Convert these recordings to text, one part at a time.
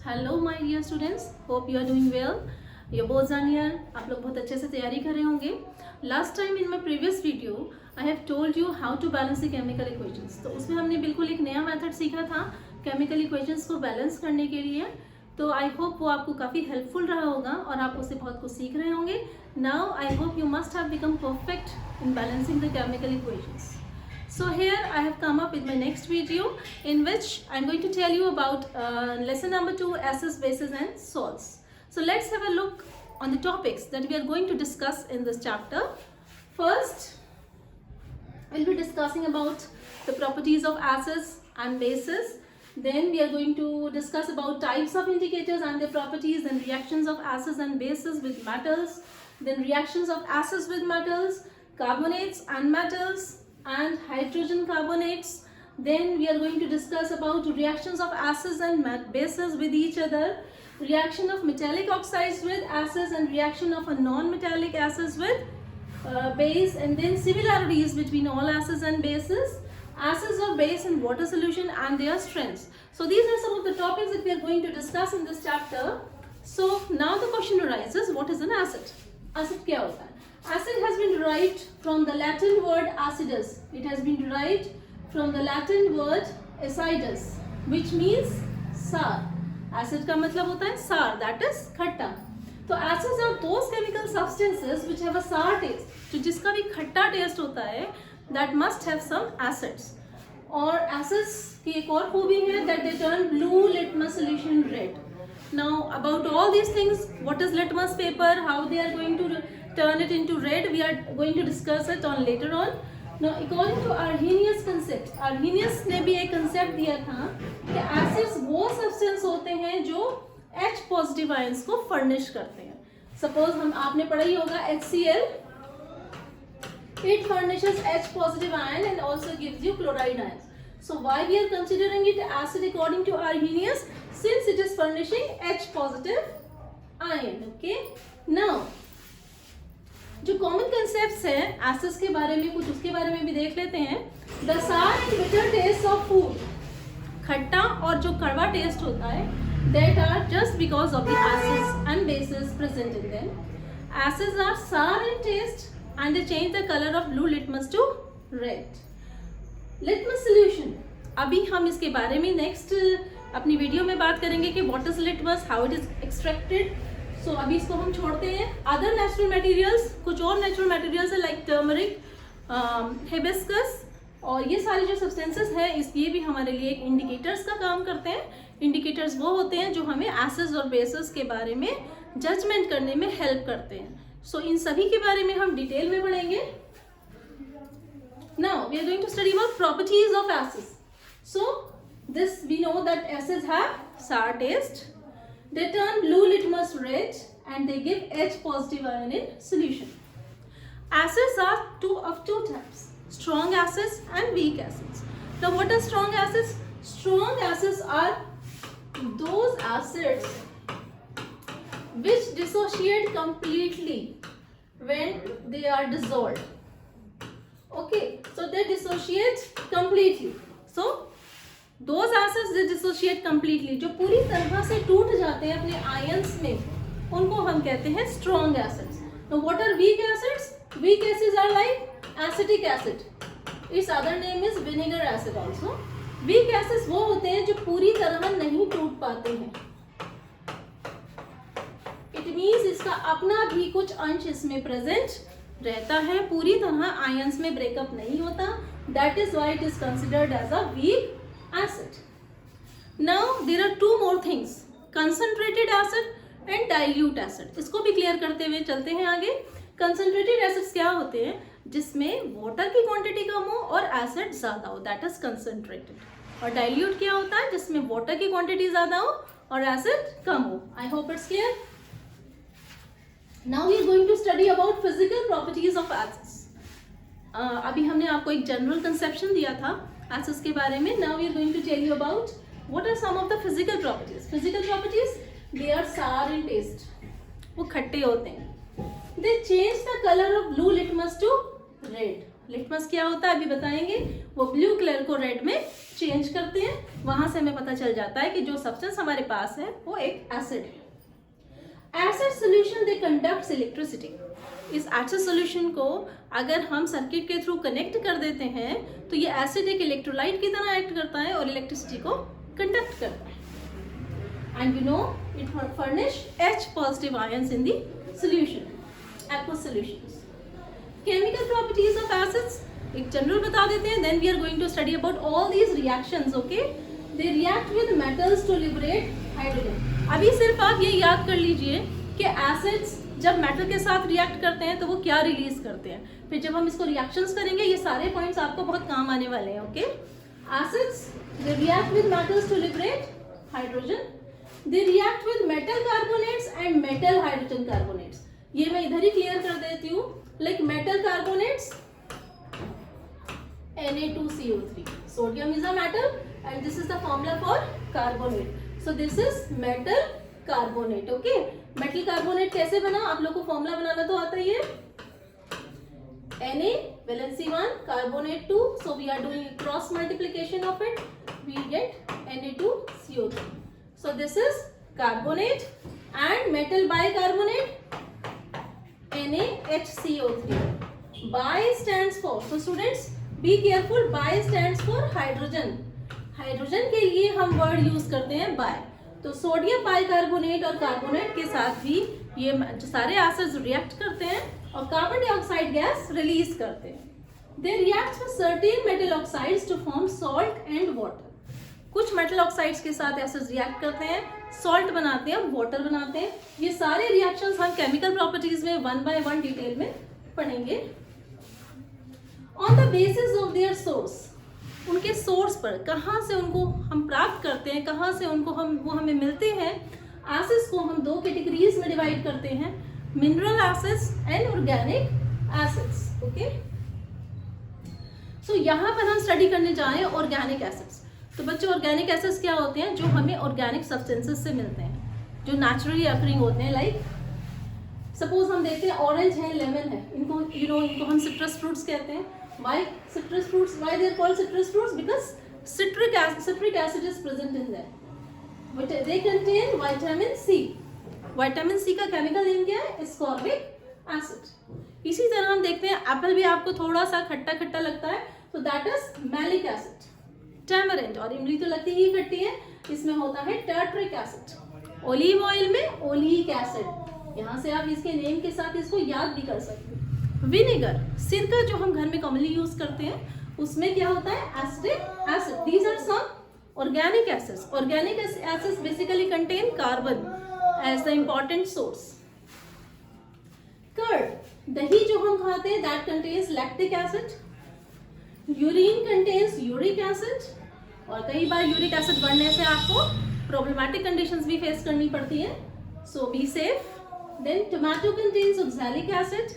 Hello my dear students, hope you are doing well. Your boards are near. आप लोग बहुत अच्छे से तैयारी कर रहे होंगे। Last time in my previous video I have told you how to balance the chemical equations. तो उसमें हमने बिल्कुल एक नया मेथड सीखा था केमिकल इक्वेशंस को बैलेंस करने के लिए। तो आई होप वो आपको काफ़ी हेल्पफुल रहा होगा और आप उससे बहुत कुछ सीख रहे होंगे। Now I hope you must have become perfect in balancing the chemical equations. So here I have come up with my next video in which I'm going to tell you about lesson number 2, acids, bases and salts. So let's have a look on the topics that we are going to discuss in this chapter. First, we'll be discussing about the properties of acids and bases. Then we are going to discuss about types of indicators and their properties, then reactions of acids and bases with metals, then reactions of acids with metals, carbonates and metals, and hydrogen carbonates. Then we are going to discuss about reactions of acids and bases with each other, reaction of metallic oxides with acids and reaction of a non-metallic acids with base, and then similarities between all acids and bases, acids of base in water solution and their strengths. So these are some of the topics that we are going to discuss in this chapter. So now the question arises, what is an acid? Acid क्या होता है? Acid has been derived from the Latin word acidus. It has been derived from the Latin word acidus, which means sour. Acid का मतलब होता है sour, that is खट्टा. तो acids are those chemical substances which have a sour taste. तो जिसका भी खट्टा टेस्ट होता है, that must have some acids. और acids की एक और खूबी है that they turn blue litmus solution red. Now about all these things, what is litmus paper, how they are going to turn it into red, we are going to discuss it on later on. Now according to Arrhenius concept, Arrhenius ने भी एक concept दिया था कि acids वो substance होते हैं जो H positive ions को furnish करते हैं. Suppose हम आपने पढ़ा ही होगा HCl, it furnishes H positive ion and also gives you chloride ions. So why we are considering it acid according to Arrhenius? Since it is furnishing H positive ion. Okay. Now जो common concepts हैं acids के बारे में, कुछ उसके बारे में भी देख लेते हैं. The sour and bitter taste of food, खट्टा और जो कड़वा टेस्ट होता है, that are just because of the acids and bases present in them. Acids are sour in taste and they change the colour of blue litmus to red. Litmus solution, अभी हम इसके बारे में नेक्स्ट अपनी video में बात करेंगे कि what is litmus, how it is extracted. So अभी इसको हम छोड़ते हैं. अदर नेचुरल मटेरियल्स, कुछ और नेचुरल मटेरियल्स है लाइक टर्मरिक, हिबिस्कस, और ये सारी जो सब्सटेंसेस है ये भी हमारे लिए एक इंडिकेटर्स का काम करते हैं. इंडिकेटर्स वो होते हैं जो हमें एसिड्स और बेसेस के बारे में जजमेंट करने में हेल्प करते हैं. सो इन सभी के बारे में हम डिटेल में पढ़ेंगे. Now we are going to study about properties of acids. So this we know that acids have sour taste. They turn blue litmus red and they give H positive ion in solution. Acids are of two types, strong acids and weak acids. Now what are strong acids? Strong acids are those acids which dissociate completely when they are dissolved. Okay, so they dissociate completely. So those acids they dissociate completely, जो पूरी तरह से टूट जाते हैं अपने ions में, उनको हम कहते हैं strong acids. Now what are weak acids? Weak acids are like acetic acid. Its other name is vinegar acid also. Weak acids वो होते हैं जो पूरी तरह नहीं टूट पाते हैं. It means इसका अपना भी कुछ अंश इसमें प्रेजेंट रहता है, पूरी तरह आयंस में ब्रेकअप नहीं होता. That is why it is considered as a weak acid. Now there are two more things, concentrated acid and dilute acid. इसको भी क्लियर करते हुए चलते हैं आगे. concentrated acids क्या होते हैं? जिसमें वाटर की क्वांटिटी कम हो और एसिड ज्यादा हो, दैट इज कंसंट्रेटेड. और डाइल्यूट क्या होता है? जिसमें वाटर की क्वांटिटी ज्यादा हो और एसिड कम हो. I hope it's clear. Now we are going to study about physical properties of acids. अभी हमने आपको एक जनरल कंसेप्शन दिया था एसिड्स के बारे में. Now we are going to tell you about what are some of the physical properties. Physical properties, they are sour in test, वो खट्टे होते हैं. They change the color of blue litmus to red. Litmus क्या होता है अभी बताएंगे, वो ब्लू कलर को रेड में चेंज करते हैं, वहां से हमें पता चल जाता है कि जो सब्सटेंस हमारे पास है वो एक एसिड है। एसिड सोल्यूशन दे कंडक्ट्स इलेक्ट्रिसिटी। इस एसिड सोल्यूशन को अगर हम सर्किट के थ्रू कनेक्ट कर देते हैं तो ये एसिड एक इलेक्ट्रोलाइट की तरह एक्ट करता है और इलेक्ट्रिसिटी को कंडक्ट करता है। And you know it furnish H positive ions in the solution, aqueous solutions. Chemical properties of acids एक जनरल बता देते हैं, then we are going to study about all these reactions. Okay, they react with metals to liberate hydrogen. अभी सिर्फ आप ये याद कर लीजिए कि एसिड्स जब मेटल के साथ रिएक्ट करते हैं तो वो क्या रिलीज करते हैं, फिर जब हम इसको रिएक्शंस करेंगे ये सारे पॉइंट्स आपको बहुत काम आने वाले हैं। Okay, acids they react with metals to liberate hydrogen. They react with metal carbonates and metal hydrogen carbonates. ये मैं इधर ही क्लियर कर देती हूँ, like metal carbonates Na2CO3. Sodium is a metal and this is the formula for carbonate. So this is metal carbonate. Okay, metal carbonate कैसे बना, आप लोग को फॉर्मूला बनाना तो आता ही है, Na valency 1 carbonate 2, so we are doing cross multiplication of it, we get Na2CO3. So this is carbonate and metal bicarbonate NaHCO3. Bi stands for, so students be careful, bi stands for hydrogen. Hydrogen के लिए हम word use करते हैं bye. तो sodium bicarbonate और carbonate के साथ भी ये जो सारे एसिड्स रिएक्ट करते हैं और कार्बन डाइऑक्साइड गैस रिलीज करते हैं। They react with certain metal oxides to form salt and water. कुछ मेटल ऑक्साइड्स के साथ एसिड्स रिएक्ट करते हैं, सॉल्ट बनाते हैं, वाटर बनाते हैं। ये सारे रिएक्शंस हम केमिकल प्रॉपर्टीज में 1 by 1 डिटेल में पढ़ेंगे। On the basis of their source, उनके सोर्स पर कहाँ से उनको हम प्राप्त करते हैं, कहाँ से उनको वो हमें मिलते हैं। एसिड्स को हम 2 कैटेगरीज में डिवाइड करते हैं, mineral acids and organic acids. Okay, so यहाँ पर हम स्टडी करने जा रहे हैं ऑर्गेनिक एसिड्स। तो बच्चों ऑर्गेनिक एसिड्स क्या होते हैं, जो हमें ऑर्गेनिक सब्सटेंसेस से मिलते हैं, जो नेचुरली अकरिंग होते हैं। लाइक सपोज हम देखते हैं ऑरेंज है, लेमन है, इनको इनको हम सिट्रस फ्रूट्स कहते हैं। Why citrus fruits? Why they are called citrus fruits? Because citric acid is present in them. But they contain vitamin C. Vitamin C का केमिकल नेम क्या है, ascorbic acid. इसी तरह हम देखते हैं एप्पल भी आपको थोड़ा सा खट्टा खट्टा लगता है, तो that is malic acid. Tamarind और इमली तो लगती ही खट्टी है, इसमें होता है टार्ट्रिक एसिड। ओलिव ऑयल में ओलिक एसिड, यहाँ से आप इसके नेम के साथ इसको याद भी कर सकते हैं। विनेगर, सिरका जो हम घर में कॉमनली यूज करते हैं, उसमें क्या होता है, acidic acid. These are some organic acids. Organic acids basically contain carbon as the important source. Curd, दही जो हम खाते हैं, that contains lactic acid. Urine contains uric acid, और कई बार यूरिक एसिड बढ़ने से आपको प्रॉब्लमेटिक कंडीशंस भी फेस करनी पड़ती है, so be safe. Then tomato contains oxalic acid,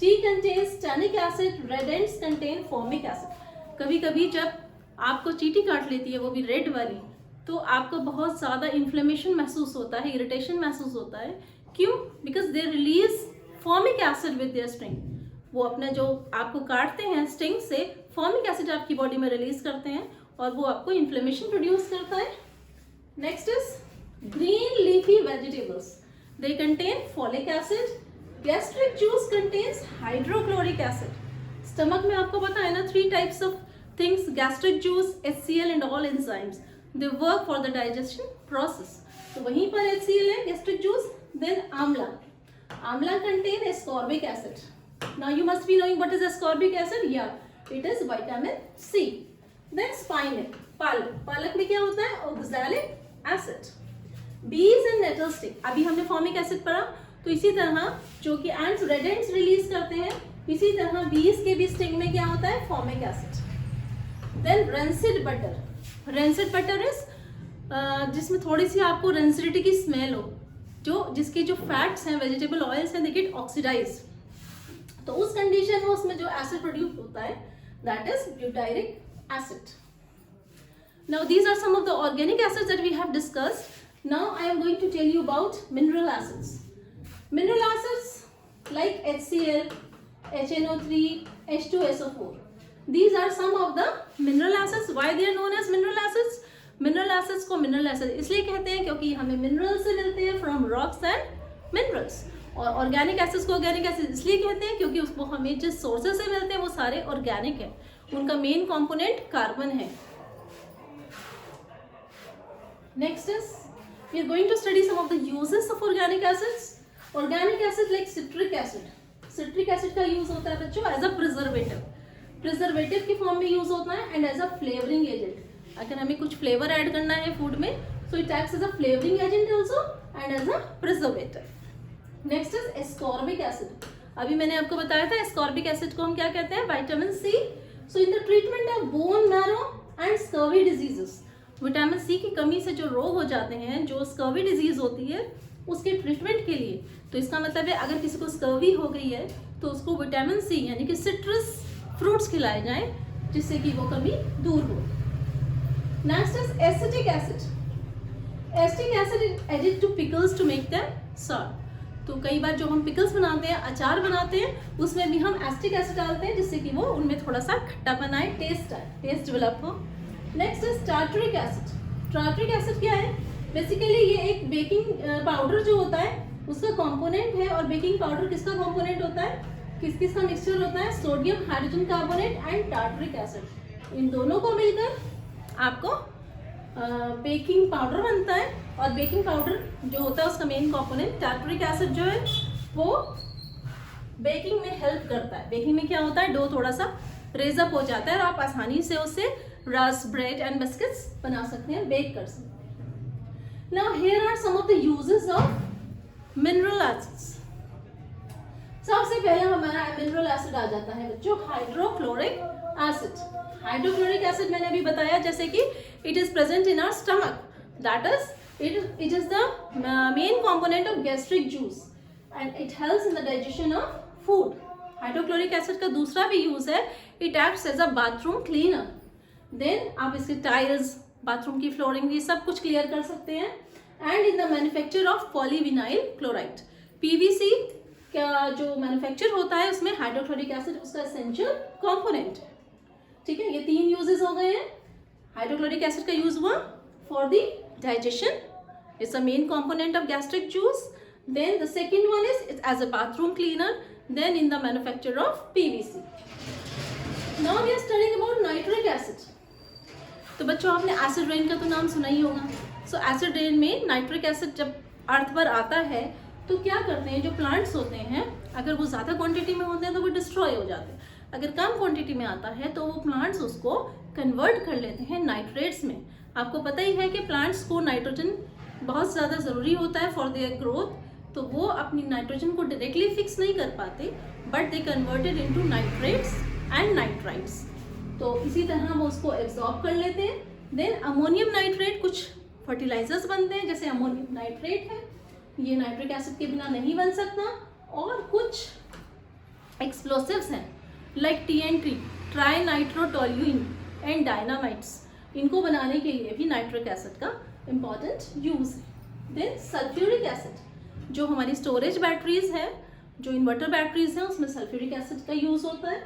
tea contains tannic acid, red ants contain formic acid. कभी कभी जब आपको चींटी काट लेती है, वो भी रेड वाली, तो आपको बहुत ज़्यादा इन्फ्लेमेशन महसूस होता है, इरिटेशन महसूस होता है। क्यों? Because they release formic acid with their sting. वो अपने जो आपको काटते हैं स्टिंग से फॉर्मिक एसिड आपकी बॉडी में रिलीज करते हैं और वो आपको इन्फ्लेमेशन प्रोड्यूस करता है। Next is green leafy vegetables, they contain folic acid. Gastric juice contains hydrochloric acid. Stomach में आपको पता है ना, 3 types of things, gastric juice, HCl and all enzymes, they work for the digestion process. तो वहीं पर HCl है, gastric juice. Then amla, amla contain ascorbic acid. Now you must be knowing what is ascorbic acid, या it is vitamin C। Then spinach, पालक, पालक में क्या होता है, oxalic acid. Bees and nettle sting, अभी हमने फॉर्मिक एसिड पढ़ा, तो इसी तरह जो कि एंड्स रेड एंड्स रिलीज करते हैं, इसी तरह बीज के भी स्टिंग में क्या होता है, formic acid. Then rancid butter, rancid butter is जिसमें थोड़ी सी आपको रेंसिडिटी की स्मेल हो, जिसके जो फैट्स हैं, वेजिटेबल ऑयल्स हैं, दे गेट ऑक्सीडाइज, तो उस कंडीशन में उसमें जो एसिड प्रोड्यूस होता है, that is butyric acid. Now these are some of the organic acids that we have discussed. Now I am going to tell you about mineral acids. Mineral acids like HCl, HNO3, H2SO4. These are some of the mineral acids. Why they are known as mineral acids? Mineral acids को mineral acid इसलिए कहते हैं क्योंकि हमें mineral से मिलते हैं from rocks and minerals. और ऑर्गेनिक एसिड्स को ऑर्गेनिक एसिड इसलिए कहते हैं क्योंकि उसको हमें जिस सोर्सेज से मिलते हैं वो सारे ऑर्गेनिक है, उनका मेन कंपोनेंट कार्बन है। Next is we are going to study some of the uses of organic acids. Organic acid like citric acid. Citric acid का यूज होता है बच्चों एज अ प्रिजर्वेटिव, प्रिजर्वेटिव की फॉर्म में use होता है and as a flavouring agent. अगर हमें कुछ फ्लेवर ऐड करना है फूड में so it acts as a flavouring agent also and as a preservative. Next is ascorbic acid. अभी मैंने आपको बताया था एस्कॉर्बिक एसिड को हम क्या कहते हैं, vitamin C. So in the treatment of bone marrow and scurvy diseases, vitamin C की कमी से जो रोग हो जाते हैं, जो स्कर्वी डिजीज होती है उसके ट्रीटमेंट के लिए, तो इसका मतलब है अगर किसी को स्कर्वी हो गई है तो उसको विटामिन सी यानी कि सिट्रस फ्रूट्स खिलाए जाएं जिससे कि वो कमी दूर हो। Next is acetic acid. Acetic acid is added to pickles to make them sour. तो कई बार जो हम पिकल्स बनाते हैं, अचार बनाते हैं, उसमें भी हम एसिटिक एसिड डालते हैं जिससे कि वो उनमें थोड़ा सा खट्टापन आए, टेस्ट डेवलप हो। Next is tartaric acid. Tartaric acid क्या है? बेसिकली ये एक बेकिंग पाउडर जो होता है उसका कंपोनेंट है। और बेकिंग पाउडर किसका कंपोनेंट होता है, किस किस का मिक्सचर होता है, sodium hydrogen carbonate and tartaric acid. इन दोनों को मिलकर आपको बेकिंग पाउडर बनता है। और बेकिंग पाउडर जो होता है उसका मेन कंपोनेंट टार्टरिक एसिड जो है वो बेकिंग में हेल्प करता है। बेकिंग में क्या होता है, डो थोड़ा सा रेज अप हो जाता है और आप आसानी से उससे रस्क, ब्रेड एंड बिस्किट्स बना सकते हैं, बेक कर सकते हैं। Now here are some of the uses of mineral acids. सबसे पहले हमारा मिनरल एसिड आ जाता है बच्चों हाइड्रोक्लोरिक एसिड। हाइड्रोक्लोरिक एसिड मैंने अभी बताया जैसे कि it is present in our stomach, that is it is the main component of gastric juice and it helps in the digestion of food. Hydrochloric acid का दूसरा भी यूज है, it acts as a bathroom cleaner. Then आप इसके tiles, bathroom की flooring, ये सब कुछ क्लियर कर सकते हैं। And in the manufacture of polyvinyl chloride, PVC का जो मैन्युफैक्चर होता है उसमें हाइड्रोक्लोरिक एसिड उसका एसेंशियल कंपोनेंट है। ठीक है, ये तीन यूजेस हो गए हैं। हाइड्रोक्लोरिक एसिड का यूज हुआ for the digestion, it's a main component of gastric juice. Then the second one is as a bathroom cleaner, then in the manufacture of PVC. Now we are studying about nitric acid. तो बच्चों आपने acid rain का तो नाम सुना ही होगा। सो acid rain में nitric acid जब अर्थ पर आता है तो क्या करते हैं, जो प्लांट्स होते हैं अगर वो ज़्यादा क्वांटिटी में होते हैं तो वो डिस्ट्रॉय हो जाते हैं। अगर कम क्वांटिटी में आता है तो वो प्लांट्स उसको कन्वर्ट कर लेते हैं नाइट्रेट्स में। आपको पता ही है कि प्लांट्स को नाइट्रोजन बहुत ज़्यादा ज़रूरी होता है फॉर देयर ग्रोथ, तो वो अपनी नाइट्रोजन को डायरेक्टली फिक्स नहीं कर पाते but they converted into nitrates and nitrites. तो इसी तरह वो उसको एब्जॉर्ब कर लेते हैं। देन अमोनियम नाइट्रेट, कुछ फर्टिलाइजर्स बनते हैं जैसे अमोनियम नाइट्रेट है, ये नाइट्रिक एसिड के बिना नहीं बन सकता। और कुछ एक्सप्लोसिव्स हैं like TNT, trinitrotoluene and dynamites, इनको बनाने के लिए भी नाइट्रिक एसिड का इम्पॉर्टेंट यूज है। देन सल्फ्यूरिक एसिड, जो हमारी स्टोरेज बैटरीज है, जो इन्वर्टर बैटरीज हैं उसमें सल्फ्यूरिक एसिड का यूज होता है।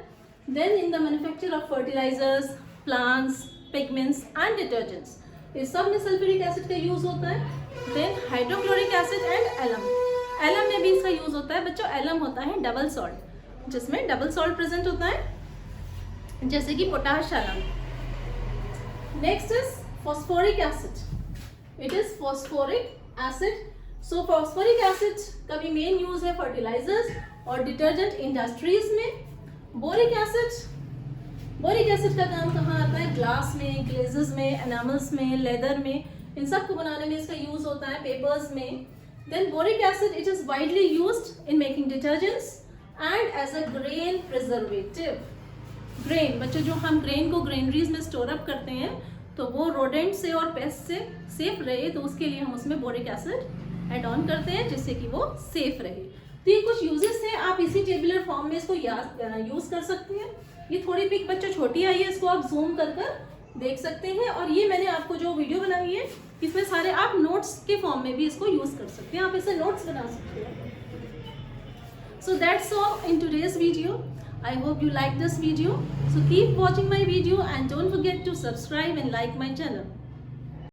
Then in the manufacture of fertilisers, plants, pigments and detergents, इस सब में सल्फ्यूरिक एसिड का यूज होता है। Then hydrochloric acid and alum, alum में भी इसका यूज होता है बच्चों। एलम होता है डबल सॉल्ट, जिसमें डबल सॉल्ट प्रेजेंट होता है जैसे कि potash alum. Next is phosphoric acid, it is phosphoric acid. So phosphoric acid का भी मेन यूज है फर्टिलाइजर्स और डिटर्जेंट इंडस्ट्रीज में। बोरिक एसिड, बोरिक एसिड का काम कहाँ आता है, ग्लास में, ग्लेजेस में, एनामल्स में, लेदर में, इन सब को बनाने में इसका यूज होता है, पेपर्स में। Then boric acid it is widely used in making detergents and as a grain preservative. Grain, बच्चों जो हम ग्रेन को ग्रेनरीज में स्टोर अप करते हैं तो वो रोडेंट से और पेस्ट से सेफ रहे, तो उसके लिए हम उसमें बोरिक एसिड ऐड ऑन करते हैं जिससे कि वो सेफ रहे। तो ये कुछ यूजेस हैं, आप इसी टेबुलर फॉर्म में इसको यूज कर सकते हैं। ये थोड़ी पिक बच्चों छोटी आई है, इसको आप जूम कर देख सकते हैं। और ये मैंने आपको जो वीडियो बनाई है इसमें सारे आप नोट्स के फॉर्म में भी इसको यूज कर सकते हैं, आप इसे नोट्स बना सकते हैं। So that's all in today's video. I hope you like this video. So keep watching my video and don't forget to subscribe and like my channel.